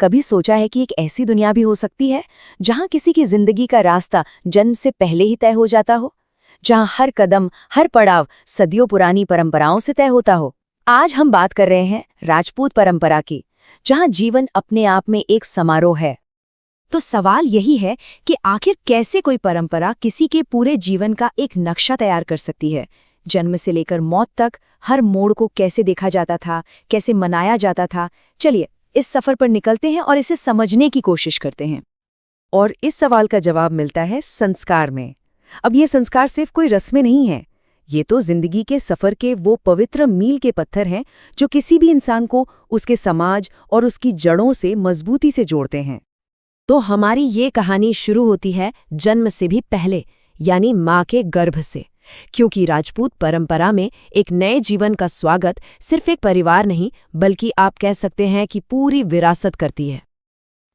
कभी सोचा है कि एक ऐसी दुनिया भी हो सकती है जहां किसी की जिंदगी का रास्ता जन्म से पहले ही तय हो जाता हो, जहां हर कदम, हर पड़ाव सदियों पुरानी परंपराओं से तय होता हो। आज हम बात कर रहे हैं राजपूत परंपरा की, जहां जीवन अपने आप में एक समारोह है। तो सवाल यही है कि आखिर कैसे कोई परंपरा किसी के पूरे जीवन का एक नक्शा तैयार कर सकती है। जन्म से लेकर मौत तक हर मोड़ को कैसे देखा जाता था, कैसे मनाया जाता था। चलिए इस सफर पर निकलते हैं और इसे समझने की कोशिश करते हैं। और इस सवाल का जवाब मिलता है संस्कार में। अब ये संस्कार सिर्फ कोई रस्में नहीं है, ये तो जिंदगी के सफर के वो पवित्र मील के पत्थर हैं जो किसी भी इंसान को उसके समाज और उसकी जड़ों से मजबूती से जोड़ते हैं। तो हमारी ये कहानी शुरू होती है जन्म से भी पहले, यानी माँ के गर्भ से। क्योंकि राजपूत परंपरा में एक नए जीवन का स्वागत सिर्फ एक परिवार नहीं, बल्कि आप कह सकते हैं कि पूरी विरासत करती है।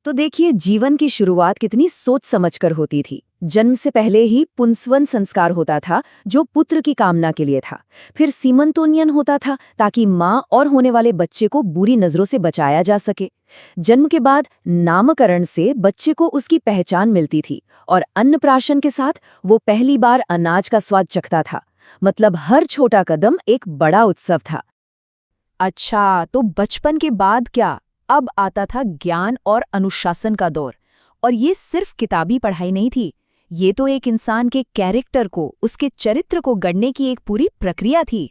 तो देखिए जीवन की शुरुआत कितनी सोच समझकर होती थी। जन्म से पहले ही पुंसवन संस्कार होता था, जो पुत्र की कामना के लिए था। फिर सीमंतोनियन होता था ताकि माँ और होने वाले बच्चे को बुरी नजरों से बचाया जा सके। जन्म के बाद नामकरण से बच्चे को उसकी पहचान मिलती थी, और अन्नप्राशन के साथ वो पहली बार अनाज का स्वाद चखता था। मतलब हर छोटा कदम एक बड़ा उत्सव था। अच्छा, तो बचपन के बाद क्या? अब आता था ज्ञान और अनुशासन का दौर। और ये सिर्फ किताबी पढ़ाई नहीं थी, ये तो एक इंसान के कैरेक्टर को, उसके चरित्र को गढ़ने की एक पूरी प्रक्रिया थी।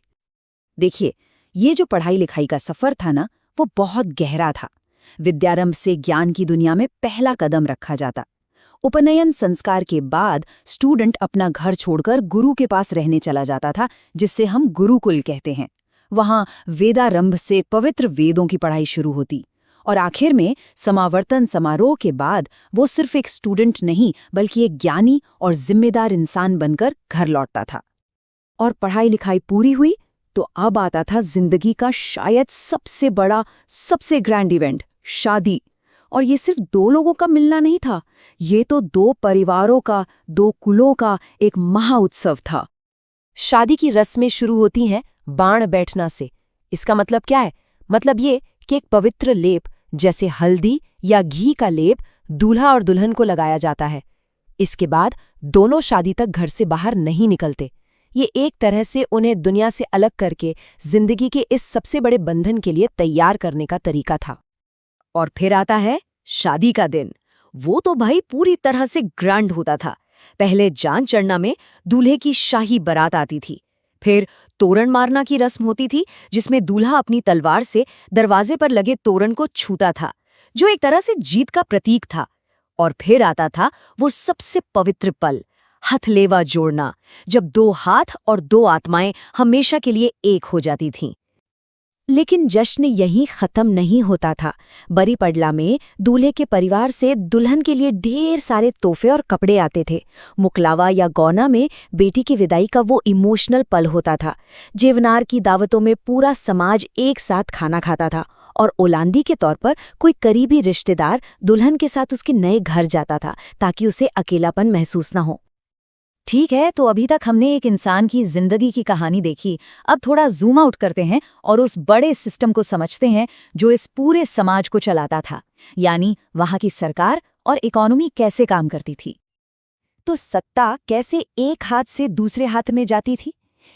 देखिए, ये जो पढ़ाई लिखाई का सफर था ना, वो बहुत गहरा था। विद्यारंभ से ज्ञान की दुनिया में पहला कदम रखा जाता। उपनयन संस्कार के बाद स्टूडेंट अपना घर छोड़कर गुरु के पास रहने चला जाता था, जिससे हम गुरुकुल कहते हैं। वहां वेदारंभ से पवित्र वेदों की पढ़ाई शुरू होती, और आखिर में समावर्तन समारोह के बाद वो सिर्फ एक स्टूडेंट नहीं, बल्कि एक ज्ञानी और जिम्मेदार इंसान बनकर घर लौटता था। और पढ़ाई लिखाई पूरी हुई तो अब आता था जिंदगी का शायद सबसे बड़ा, सबसे ग्रैंड इवेंट, शादी। और ये सिर्फ दो लोगों का मिलना नहीं था, ये तो दो परिवारों का, दो कुलों का एक महाउत्सव था। शादी की रस्में शुरू होती हैं बाण बैठना से। इसका मतलब क्या है? मतलब ये कि एक पवित्र लेप, जैसे हल्दी या घी का लेप, दूल्हा और दुल्हन को लगाया जाता है। इसके बाद दोनों शादी तक घर से बाहर नहीं निकलते। ये एक तरह से उन्हें दुनिया से अलग करके जिंदगी के इस सबसे बड़े बंधन के लिए तैयार करने का तरीका था। और फिर आता है शादी का दिन। वो तो भाई पूरी तरह से ग्रैंड होता था। पहले जान चढ़ना में दूल्हे की शाही बारात आती थी। फिर तोरण मारना की रस्म होती थी, जिसमें दूल्हा अपनी तलवार से दरवाजे पर लगे तोरण को छूता था, जो एक तरह से जीत का प्रतीक था। और फिर आता था वो सबसे पवित्र पल, हथलेवा जोड़ना, जब दो हाथ और दो आत्माएं हमेशा के लिए एक हो जाती थीं। लेकिन जश्न यहीं खत्म नहीं होता था। बरी पडला में दूल्हे के परिवार से दुल्हन के लिए ढेर सारे तोहफे और कपड़े आते थे। मुकलावा या गौना में बेटी की विदाई का वो इमोशनल पल होता था। जेवनार की दावतों में पूरा समाज एक साथ खाना खाता था, और ओलांदी के तौर पर कोई करीबी रिश्तेदार दुल्हन के साथ उसके नए घर जाता था, ताकि उसे अकेलापन महसूस न हो। ठीक है, तो अभी तक हमने एक इंसान की जिंदगी की कहानी देखी। अब थोड़ा जूम आउट करते हैं और उस बड़े सिस्टम को समझते हैं जो इस पूरे समाज को चलाता था, यानी वहां की सरकार और इकोनॉमी कैसे काम करती थी। तो सत्ता कैसे एक हाथ से दूसरे हाथ में जाती थी?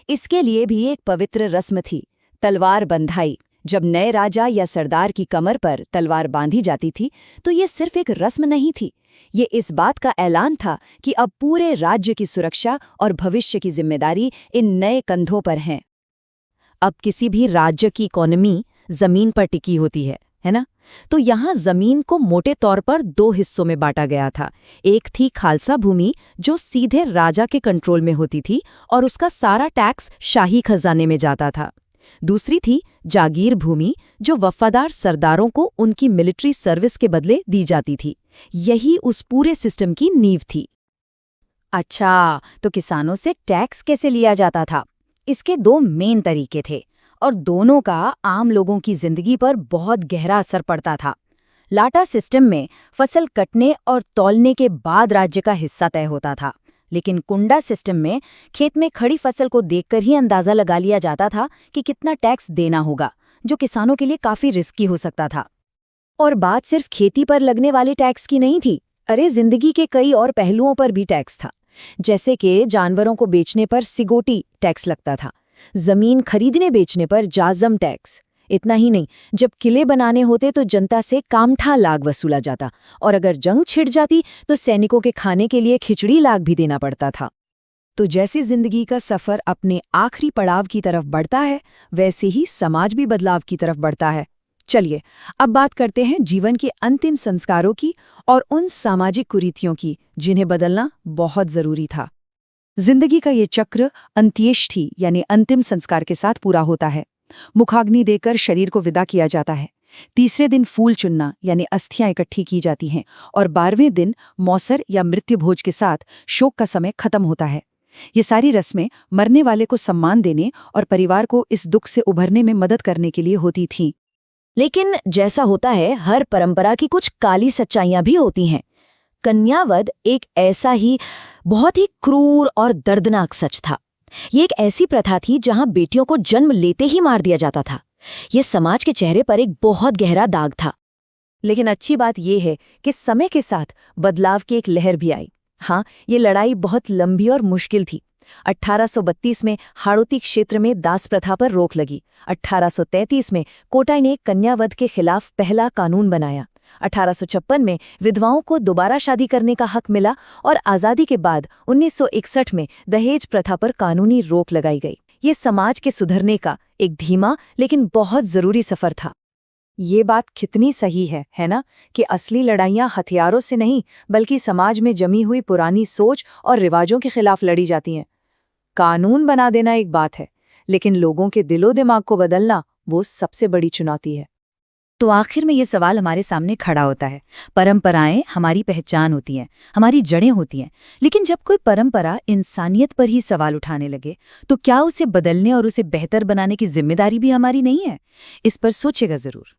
इसके लिए भी एक पवित्र रस्म थी, तलवार बंधाई। जब नए राजा या सरदार की कमर पर तलवार बांधी जाती थी, तो ये सिर्फ एक रस्म नहीं थी, ये इस बात का ऐलान था कि अब पूरे राज्य की सुरक्षा और भविष्य की जिम्मेदारी इन नए कंधों पर है। अब किसी भी राज्य की इकोनॉमी जमीन पर टिकी होती है ना? तो यहाँ जमीन को मोटे तौर पर दो हिस्सों में बांटा गया था। एक थी खालसा भूमि, जो सीधे राजा के कंट्रोल में होती थी और उसका सारा टैक्स शाही खजाने में जाता था। दूसरी थी जागीर भूमि, जो वफादार सरदारों को उनकी मिलिट्री सर्विस के बदले दी जाती थी। यही उस पूरे सिस्टम की नींव थी। अच्छा, तो किसानों से टैक्स कैसे लिया जाता था? इसके दो मेन तरीके थे, और दोनों का आम लोगों की जिंदगी पर बहुत गहरा असर पड़ता था। लाटा सिस्टम में फसल कटने और तौलने के बाद राज्य का हिस्सा तय होता था, लेकिन कुंडा सिस्टम में खेत में खड़ी फसल को देखकर ही अंदाजा लगा लिया जाता था कि कितना टैक्स देना होगा, जो किसानों के लिए काफी रिस्की हो सकता था। और बात सिर्फ खेती पर लगने वाले टैक्स की नहीं थी। अरे जिंदगी के कई और पहलुओं पर भी टैक्स था। जैसे कि जानवरों को बेचने पर सिगोटी टैक्स लगता था, जमीन खरीदने बेचने पर जाजम टैक्स। इतना ही नहीं, जब किले बनाने होते तो जनता से कामठा लाग वसूला जाता, और अगर जंग छिड़ जाती तो सैनिकों के खाने के लिए खिचड़ी लाग भी देना पड़ता था। तो जैसे जिंदगी का सफर अपने आखिरी पड़ाव की तरफ बढ़ता है, वैसे ही समाज भी बदलाव की तरफ बढ़ता है। चलिए अब बात करते हैं जीवन के अंतिम संस्कारों की और उन सामाजिक कुरीतियों की जिन्हें बदलना बहुत जरूरी था। जिंदगी का ये चक्र अंत्येष्टि यानी अंतिम संस्कार के साथ पूरा होता है। मुखाग्नि देकर शरीर को विदा किया जाता है। तीसरे दिन फूल चुनना यानी अस्थियां इकट्ठी की जाती हैं और 12वें दिन मौसर या मृत्यु भोज के साथ शोक का समय खत्म होता है। ये सारी रस्में मरने वाले को सम्मान देने और परिवार को इस दुख से उभरने में मदद करने के लिए होती थीं। लेकिन जैसा होता है, हर परंपरा की कुछ काली सच्चाइयां भी होती हैं। कन्यावध एक ऐसा ही बहुत ही क्रूर और दर्दनाक सच था। ये एक ऐसी प्रथा थी जहां बेटियों को जन्म लेते ही मार दिया जाता था। ये समाज के चेहरे पर एक बहुत गहरा दाग था। लेकिन अच्छी बात यह है कि समय के साथ बदलाव की एक लहर भी आई। हाँ, ये लड़ाई बहुत लंबी और मुश्किल थी। 1832 में हाड़ौती क्षेत्र में दास प्रथा पर रोक लगी। 1833 में कोटाई ने कन्यावध के खिलाफ पहला कानून बनाया। 1856 में विधवाओं को दोबारा शादी करने का हक मिला और आज़ादी के बाद 1961 में दहेज प्रथा पर कानूनी रोक लगाई गई। ये समाज के सुधरने का एक धीमा लेकिन बहुत जरूरी सफर था। ये बात कितनी सही है ना, कि असली लड़ाइयाँ हथियारों से नहीं बल्कि समाज में जमी हुई पुरानी सोच और रिवाजों के खिलाफ लड़ी जाती हैं। कानून बना देना एक बात है, लेकिन लोगों के दिलो दिमाग को बदलना वो सबसे बड़ी चुनौती है। तो आखिर में ये सवाल हमारे सामने खड़ा होता है। परंपराएं हमारी पहचान होती हैं, हमारी जड़ें होती हैं, लेकिन जब कोई परंपरा इंसानियत पर ही सवाल उठाने लगे तो क्या उसे बदलने और उसे बेहतर बनाने की जिम्मेदारी भी हमारी नहीं है? इस पर सोचेगा जरूर।